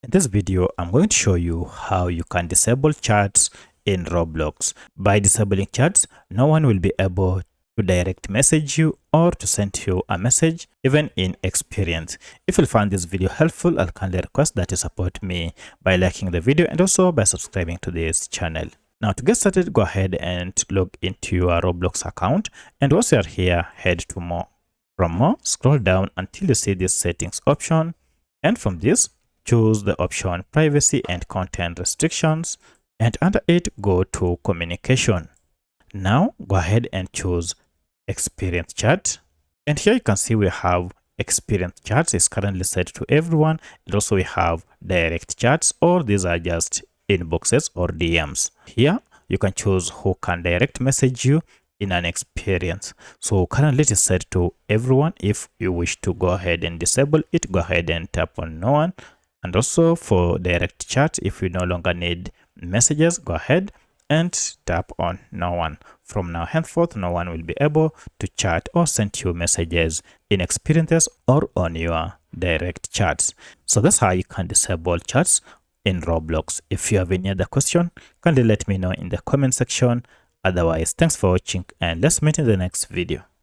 In this video, I'm going to show you how you can disable chats in Roblox. By disabling chats, no one will be able to direct message you or to send you a message, even in experience. If you find this video helpful, I'll kindly request that you support me by liking the video and also by subscribing to this channel. Now to get started, go ahead and log into your Roblox account, and once you are here, head to more. From more, scroll down until you see this settings option, and from this, choose the option privacy and content restrictions, and under it go to communication. Now go ahead and choose experience chat, and here you can see we have experience chats is currently set to everyone, and also we have direct chats, or these are just inboxes or DMs. Here you can choose who can direct message you in an experience. So currently it is set to everyone. If you wish to go ahead and disable it, go ahead and tap on no one. And also for direct chat, if you no longer need messages, go ahead and tap on no one. From now henceforth, no one will be able to chat or send you messages in experiences or on your direct chats. So that's how you can disable chats in Roblox. If you have any other question, kindly let me know in the comment section. Otherwise, thanks for watching and let's meet in the next video.